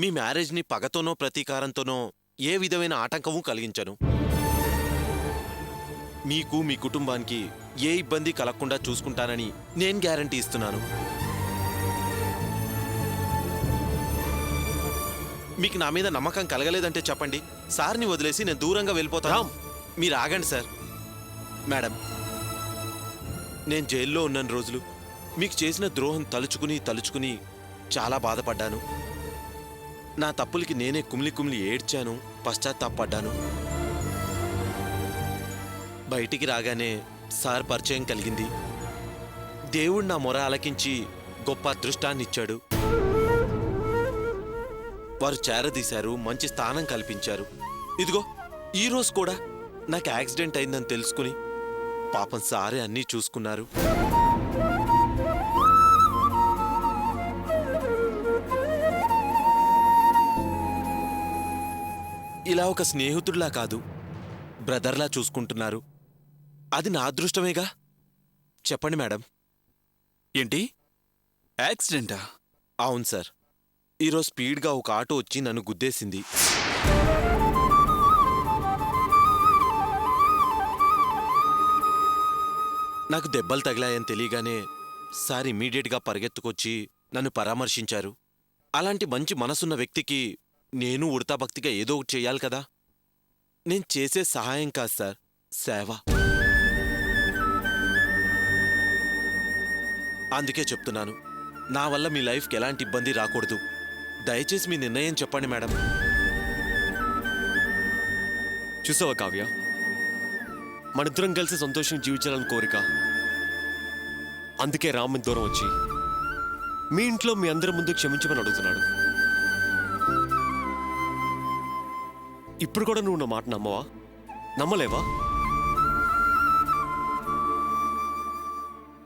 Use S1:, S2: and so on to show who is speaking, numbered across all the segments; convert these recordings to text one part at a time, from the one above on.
S1: మీ మ్యారేజ్ని పగతోనో ప్రతీకారంతోనో ఏ విధమైన ఆటంకమూ కలిగించను. మీకు మీ కుటుంబానికి ఏ ఇబ్బంది కలగకుండా చూసుకుంటానని నేను గ్యారంటీ ఇస్తున్నాను. మీకు నా మీద నమ్మకం కలగలేదంటే చెప్పండి, సార్ని వదిలేసి నేను దూరంగా వెళ్ళిపోతాను. మీరు ఆగండి సార్. మేడం, నేను జైల్లో ఉన్న రోజులు మీకు చేసిన ద్రోహం తలుచుకుని చాలా బాధపడ్డాను. నా తప్పులకి నేనే కుమిలి ఏడ్చాను, పశ్చాత్తాపడ్డాను. బయటికి రాగానే సార్ పరిచయం కలిగింది. దేవుడు నా మొర ఆలకించి గొప్ప అదృష్టాన్నిచ్చాడు. వారు చేరదీశారు, మంచి స్థానం కల్పించారు. ఇదిగో ఈరోజు కూడా నాకు యాక్సిడెంట్ అయిందని తెలుసుకుని పాపం సారే అన్నీ చూసుకున్నారు. ఇలా ఒక స్నేహితుడిలా కాదు, బ్రదర్లా చూసుకుంటున్నారు. అది నా అదృష్టమేగా. చెప్పండి మేడం.
S2: ఏంటి, యాక్సిడెంటా?
S1: అవును సార్. ఈరోజు స్పీడ్గా ఒక ఆటో వచ్చి నన్ను గుద్దేసింది. నాకు దెబ్బలు తగిలాయని తెలియగానే సార్ ఇమ్మీడియట్గా పరిగెత్తుకొచ్చి నన్ను పరామర్శించారు. అలాంటి మంచి మనసున్న వ్యక్తికి నేను ఉడతా భక్తిగా ఏదో ఒకటి చెయ్యాలి కదా. నేను చేసే సహాయం కాదు సార్, సేవ. అందుకే చెప్తున్నాను, నా వల్ల మీ లైఫ్కి ఎలాంటి ఇబ్బంది రాకూడదు. దయచేసి మీ నిర్ణయం చెప్పండి మేడం.
S2: చూసావా కావ్య, మనిద్దరం కలిసి సంతోషం జీవించాలని కోరిక. అందుకే రామ్ దూరం వచ్చి మీ ఇంట్లో మీ అందరి ముందు క్షమించమని అడుగుతున్నాడు. ఇప్పుడు కూడా నువ్వు నా మాట నమ్మవా? నమ్మలేవా?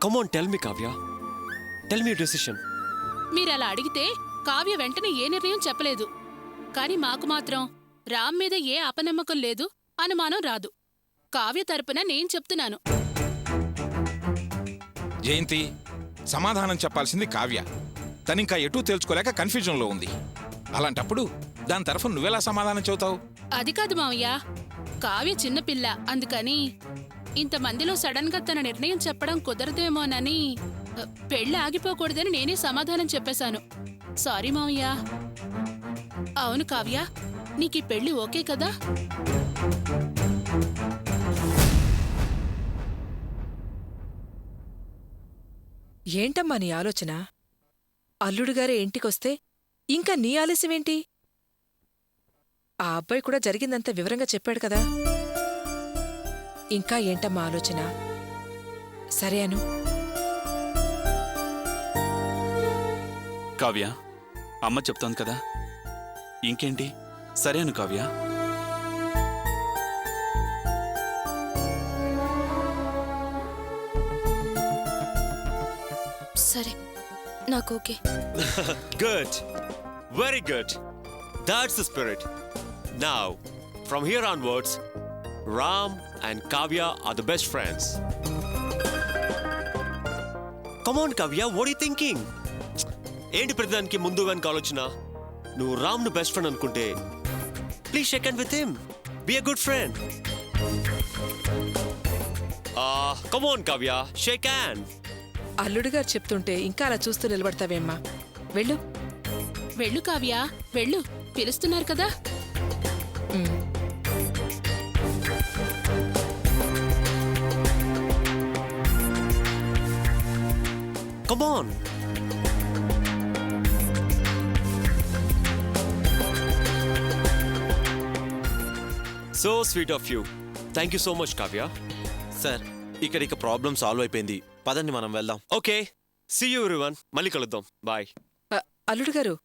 S2: Come on, tell me Kavya, tell me decision.
S3: మీరలా అడిగితే కావ్య వెంటనే ఏ నిర్ణయం చెప్పలేదు. కాని మాకు మాత్రం రామ్ మీద ఏ అపనమ్మకం లేదు, అనుమానం రాదు. కావ్య తరపున నేను చెప్తున్నాను.
S4: జయంతి, సమాధానం చెప్పాల్సింది కావ్య. తనింకా ఎటూ తేల్చుకోలేక కన్ఫ్యూజన్లో ఉంది. అలాంటప్పుడు దాని తరఫున నువ్వెలా సమాధానం చెబుతావు?
S3: అది కాదు మావయ్య, కావ్య చిన్నపిల్ల, అందుకని ఇంతమందిలో సడన్ గా తన నిర్ణయం చెప్పడం కుదరదేమోనని పెళ్లి ఆగిపోకూడదని నేనే సమాధానం చెప్పేశాను. సారీ మావయ్య. అవును కావ్య, నీకీ పెళ్లి ఓకే కదా?
S5: ఏంటమ్మా నీ ఆలోచన? అల్లుడుగారే ఇంటికొస్తే ఇంకా నీ ఆలస్యమేంటి? ఆ అబ్బాయి కూడా జరిగిందంత వివరంగా చెప్పాడు కదా. ఇంకా ఏంటమ్మా ఆలోచన? సరే అను.
S6: కావ్య, అమ్మ చెప్తోంది కదా, ఇంకేంటి? సరేను కావ్య.
S7: సరే, నాకు okay.
S2: Good, very good. That's the spirit. Now, from here onwards, Ram and Kavya are the best friends. Come on, Kavya, what are you thinking? ఏంటి ప్రతిదానికి ముందు వెనక ఆలోచన? నువ్వు రామ్ను బెస్ట్ ఫ్రెండ్ అనుకుంటే please shake hand with him. Be a good friend. Come on Kavya, shake hand.
S5: అల్లుడుగారు చెప్తుంటే ఇంకా అలా చూస్తూ నిలబడతావేమ్మా? వెళ్ళు.
S3: వెళ్ళు కావ్య, వెళ్ళు. పిలుస్తున్నారు కదా.
S2: Come on. So sweet of you. Thank you so much, Kavya.
S1: Sir, ఇక ప్రాబ్లం సాల్వ్ అయిపోయింది. పదండి మనం వెళ్దాం.
S2: Okay. See you everyone. మళ్ళీ కలుద్దాం. Bye.
S5: అల్లుడుగారు,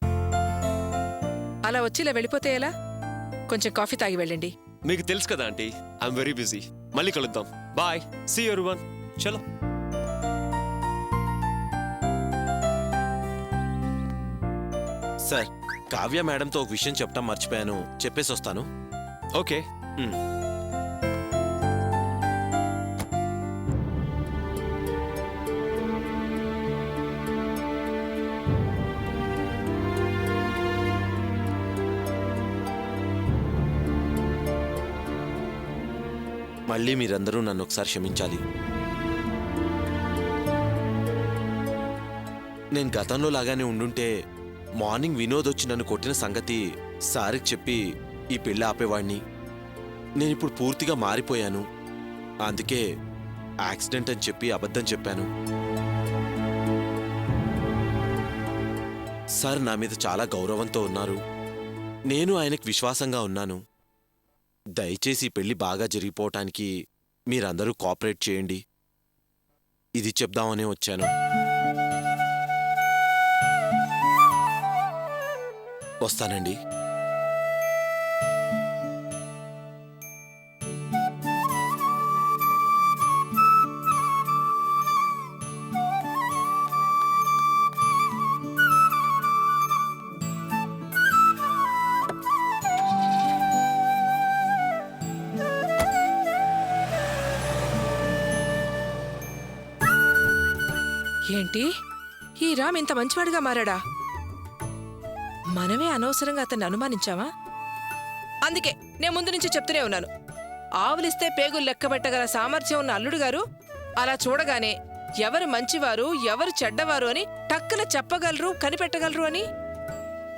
S5: అలా వచ్చి ఇలా వెళ్ళిపోతే ఎలా? కొంచెం కాఫీ తాగి వెళ్ళండి.
S2: మీకు తెలుసు కదా ఆంటీ, ఐఎమ్ వెరీ బిజీ. మళ్ళీ కలుద్దాం. బాయ్. See you everyone. చలో.
S1: సార్, కావ్య మేడంతో ఒక విషయం చెప్పడం మర్చిపోయాను, చెప్పేసి వస్తాను.
S2: ఓకే.
S1: మళ్ళీ మీరందరూ నన్ను ఒకసారి క్షమించాలి. నేను గతంలో లాగానే ఉండుంటే మార్నింగ్ వినోద్ వచ్చి నన్ను కొట్టిన సంగతి సార్కి చెప్పి ఈ పెళ్ళి ఆపేవాడిని. నేనిప్పుడు పూర్తిగా మారిపోయాను. అందుకే యాక్సిడెంట్ అని చెప్పి అబద్ధం చెప్పాను. సార్ నా మీద చాలా గౌరవంతో ఉన్నారు. నేను ఆయనకు విశ్వాసంగా ఉన్నాను. దయచేసి ఈ పెళ్లి బాగా జరిగిపోవటానికి మీరందరూ కోఆపరేట్ చేయండి. ఇది చెప్దామనే వచ్చాను. వస్తానండి.
S5: ఏంటి ఈ రామ్ ఇంత మంచివాడిగా మారాడా? మనమే అనవసరంగా అతన్ని అనుమానించావా? అందుకే నేను ముందు నుంచి చెప్తూనే ఉన్నాను, ఆవులిస్తే పేగులు లెక్కబెట్టగల సామర్థ్యం ఉన్న అల్లుడు గారు అలా చూడగానే ఎవరు మంచివారు ఎవరు చెడ్డవారు అని టక్కున చెప్పగలరు, కనిపెట్టగలరు అని.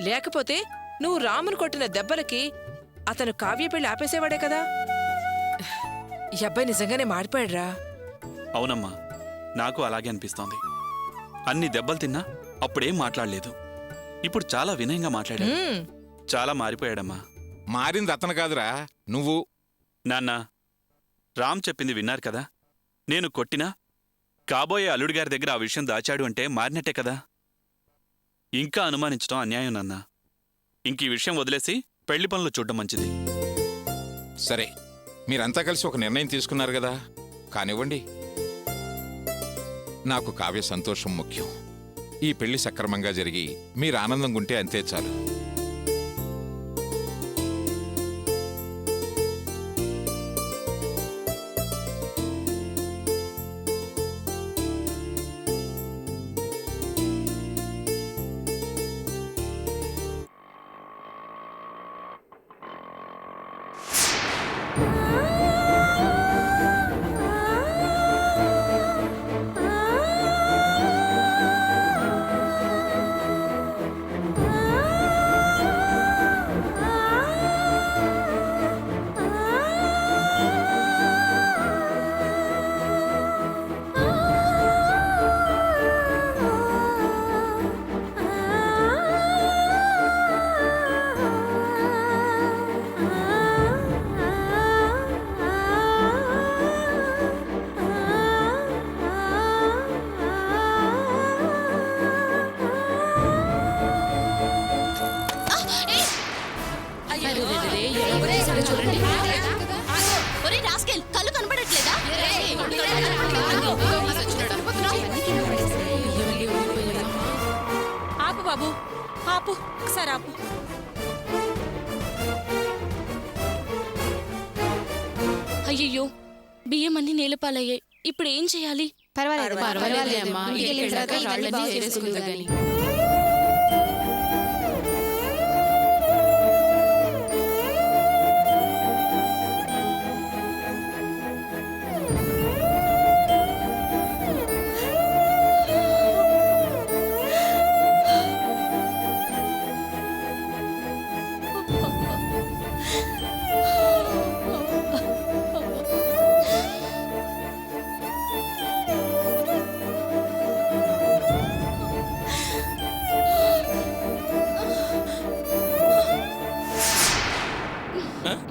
S5: లేకపోతే నువ్వు రామును కొట్టిన దెబ్బలకి అతను కావ్య పెళ్లి ఆపేసేవాడే కదా. ఈ అబ్బాయి నిజంగానే మారిపోయాడ్రా.
S6: అవునమ్మా, నాకు అలాగే అనిపిస్తోంది. అన్ని దెబ్బలు తిన్నా అప్పుడేం మాట్లాడలేదు. ఇప్పుడు చాలా వినయంగా మాట్లాడాడు. చాలా మారిపోయాడమ్మా.
S4: మారింది అతను కాదురా, నువ్వు.
S6: నాన్న, రామ్ చెప్పింది విన్నారు కదా. నేను కొట్టినా కాబోయే అల్లుడిగారి దగ్గర ఆ విషయం దాచాడు అంటే మారినట్టే కదా. ఇంకా అనుమానించడం అన్యాయం నాన్న. ఇంక ఈ విషయం వదిలేసి పెళ్లి పనులు చూడడం మంచిది.
S4: సరే, మీరంతా కలిసి ఒక నిర్ణయం తీసుకున్నారు కదా, కానివ్వండి. నాకు కావ్య సంతోషం ముఖ్యం. ఈ పెళ్లి సక్రమంగా జరిగి మీరు ఆనందంగా ఉంటే అంతే చాలు.
S7: కళ్ళు కనపడట్లేదా?
S8: ఆపు బాబు, ఆపు, ఒకసారి ఆపు.
S7: అయ్యయ్యో, బియ్యం అన్ని నేలపాలయ్యాయి. ఇప్పుడు ఏం చేయాలి?
S3: పర్వాలేదమ్మా,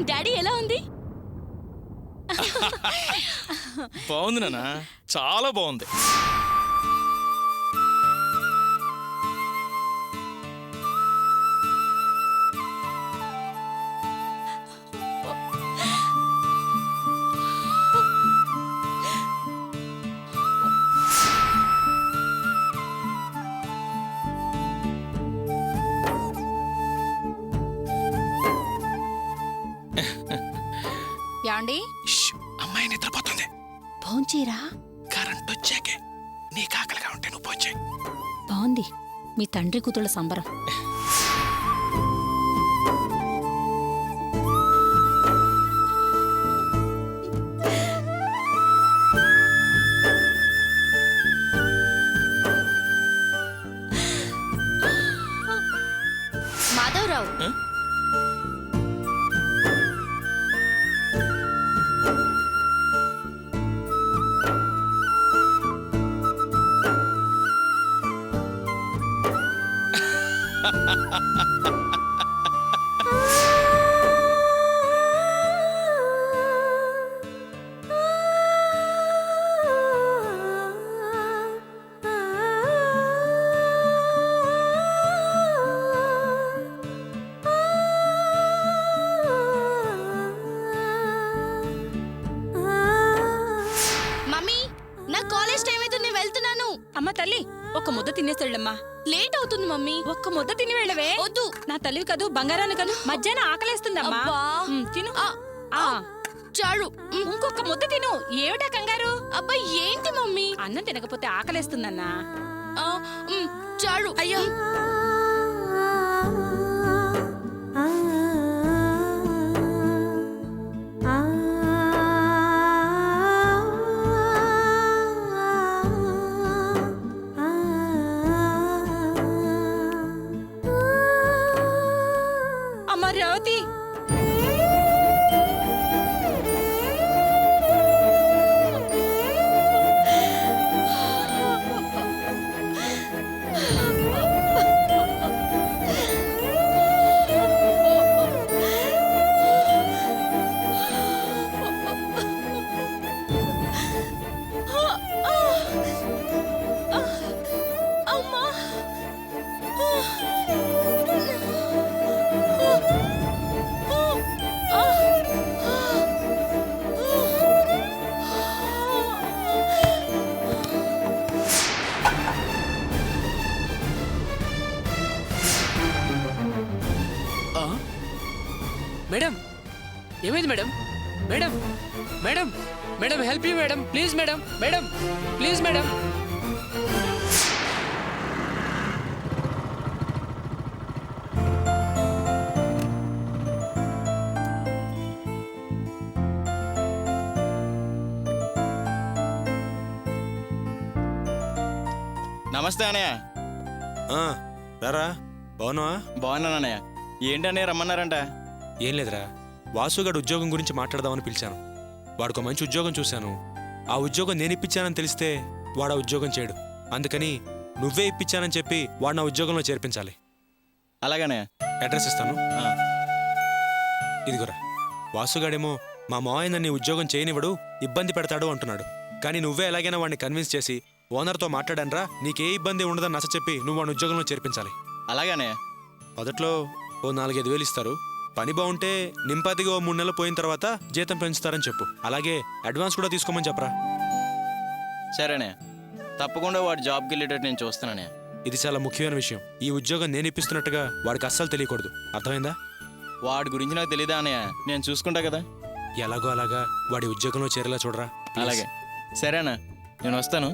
S7: డాడీ ఎలా ఉంది?
S9: బాగుంది నాన్న, చాలా బాగుంది.
S8: యాండి,
S4: అమ్మాయి నిద్రపోతుంది.
S8: భోంచేరా?
S4: కరెంట్ వచ్చాకే నీ కాకలిగా ఉంటే నువ్వు పోంచే.
S8: బాగుంది మీ తండ్రి కూతుళ్ళ సంబరం.
S7: చేసావు మమ్మీ నా కాలేజ్ టైం అయితే నేను వెళ్తున్నాను.
S8: అమ్మ తల్లి ఒక ముద్ద తినేసాళ్ళమ్మా.
S7: లేట్ అవుతుంది మమ్మీ.
S8: ఒక్క ముద్ద తిని వెళ్ళవే.
S7: వద్దు.
S8: నా తల్లివి కదూ, బంగారాన్ని కదూ, మధ్యాహ్నం ఆకలేస్తుందమ్మా.
S7: అబ్బా.
S8: తిను.
S7: ఆ, చాలు.
S8: ఇంకొక ముద్ద తిను. ఏమిటా కంగారు?
S7: అబ్బా ఏంటి మమ్మీ?
S8: అన్నం తినకపోతే ఆకలేస్తుందన్నా.
S7: ఆ, చాలు.
S8: అయ్యో అమ్మ రేవతి,
S7: అమ్మా.
S10: మేడం ఏమైంది madam? Madam madam madam help you madam, please madam, madam please madam.
S9: నమస్తే అన్నయ్య.
S11: రారా, బాగున్నావా?
S9: బాగున్నానన్నయ్య. ఏంటన్నయ్య రమ్మన్నారంట?
S11: ఏం లేదురా, వాసుగాడు ఉద్యోగం గురించి మాట్లాడదామని పిలిచాను. వాడికి మంచి ఉద్యోగం చూశాను. ఆ ఉద్యోగం నేను ఇప్పించానని తెలిస్తే వాడు ఆ ఉద్యోగం చేయడు. అందుకని నువ్వే ఇప్పించానని చెప్పి వాడు నా ఉద్యోగంలో చేర్పించాలి.
S9: అలాగనే.
S11: అడ్రస్ ఇస్తాను. ఇదిగోరా, వాసుగాడేమో మా మావయ్య నన్ను ఉద్యోగం చేయనివ్వడు, ఇబ్బంది పెడతాడు అంటున్నాడు. కానీ నువ్వే ఎలాగైనా వాడిని కన్విన్స్ చేసి ఓనర్తో మాట్లాడనరా, నీకే ఇబ్బంది ఉండదని నచ్చ చెప్పి నువ్వు వాడిని ఉద్యోగంలో చేర్పించాలి.
S9: అలాగనే.
S11: మొదట్లో ఓ 4-5 వేలు ఇస్తారు. పని బాగుంటే నింపాతిగా ఓ 3 నెలలు పోయిన తర్వాత జీతం పెంచుతారని చెప్పు. అలాగే అడ్వాన్స్ కూడా తీసుకోమని చెప్పరా.
S9: సరేనే, తప్పకుండా వాడు జాబ్కి వెళ్ళేటట్టు నేను చూస్తాననే.
S11: ఇది చాలా ముఖ్యమైన విషయం. ఈ ఉద్యోగం నేను ఇప్పిస్తున్నట్టుగా వాడికి అస్సలు తెలియకూడదు. అర్థమైందా?
S9: వాడి గురించి నాకు తెలీదా అన్నయ్య? నేను చూసుకుంటా కదా.
S11: ఎలాగో అలాగా వాడి ఉద్యోగంలో చేరేలా చూడరా.
S9: అలాగే. సరేనా, నేను వస్తాను.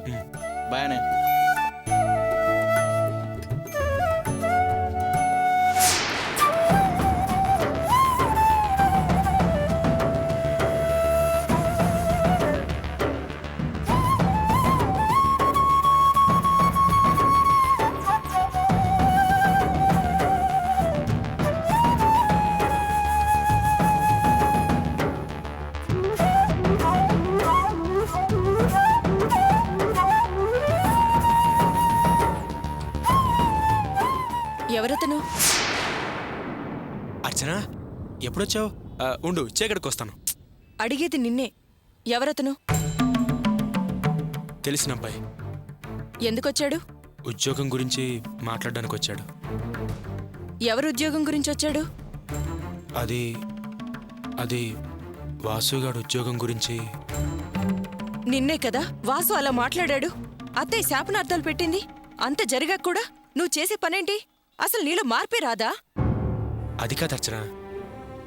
S9: బాయ్ అన్నయ్య.
S5: ఎవరతను?
S11: అర్చన, ఎప్పుడొచ్చావు? ఉండు, చీకటికి వస్తాను.
S5: అడిగేది నిన్నే. ఎవరతను?
S11: తెలిసిన అబ్బాయి.
S5: ఎందుకొచ్చాడు?
S11: ఉద్యోగం గురించి మాట్లాడడానికి వచ్చాడు.
S5: ఎవరు ఉద్యోగం గురించి వచ్చాడు?
S11: అది అది వాసుగాడు ఉద్యోగం గురించి.
S5: నిన్నే కదా వాసు అలా మాట్లాడాడు. అత్తయ్య శాపనార్థాలు పెట్టింది. అంత జరిగాక కూడా నువ్వు చేసే పనేంటి? అసలు నీలో మార్పే రాదా?
S11: అది కాదు అర్చన,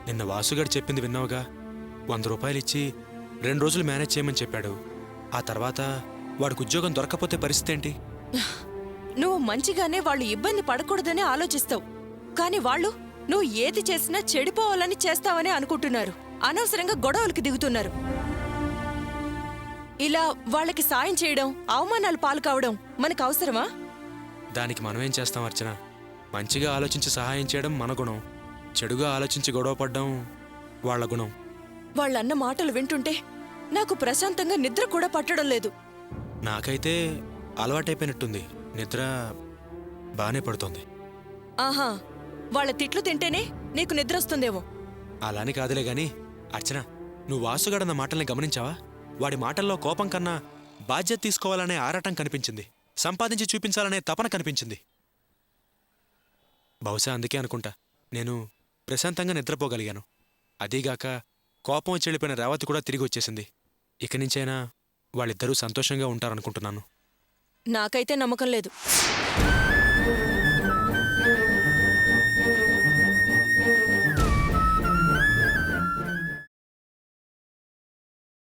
S11: నిన్న వాసుగాడు చెప్పింది విన్నావుగా. 100 రూపాయలు ఇచ్చి 2 రోజులు మేనేజ్ చేయమని చెప్పాడు. ఆ తర్వాత వాడికి ఉద్యోగం దొరకపోతే పరిస్థితి ఏంటి?
S5: నువ్వు మంచిగానే వాళ్ళు ఇబ్బంది పడకూడదని ఆలోచిస్తావు. కాని వాళ్ళు నువ్వు ఏది చేసినా చెడిపోవాలని చేస్తావని అనుకుంటున్నారు. అనవసరంగా గొడవలకి దిగుతున్నారు. ఇలా వాళ్ళకి సాయం చేయడం, అవమానాలు పాలు కావడం మనకు అవసరమా?
S11: దానికి మనమేం చేస్తాం అర్చన? మంచిగా ఆలోచించి సహాయం చేయడం మన గుణం, చెడుగా ఆలోచించి గొడవపడడం వాళ్ళ గుణం.
S12: వాళ్ళన్న మాటలు వింటుంటే నాకు ప్రశాంతంగా నిద్ర కూడా పట్టడం లేదు.
S11: నాకైతే అలవాటైపోయినట్టుంది, నిద్ర బాగానే పడుతోంది.
S12: ఆహా, వాళ్ళ తిట్లు తింటేనే నీకు నిద్ర వస్తుందేమో.
S11: అలాని కాదులే గాని అర్చన, నువ్వు వాసుగాడన్న మాటల్ని గమనించావా? వాడి మాటల్లో కోపం కన్నా బాధ్యత తీసుకోవాలనే ఆరాటం కనిపించింది, సంపాదించి చూపించాలనే తపన కనిపించింది. బహుశా అందుకే అనుకుంటా నేను ప్రశాంతంగా నిద్రపోగలిగాను. అదీగాక కోపం వచ్చి వెళ్ళిపోయిన రేవతి కూడా తిరిగి వచ్చేసింది. ఇక నుంచైనా వాళ్ళిద్దరూ సంతోషంగా ఉంటారనుకుంటున్నాను.
S12: నాకైతే నమ్మకం లేదు.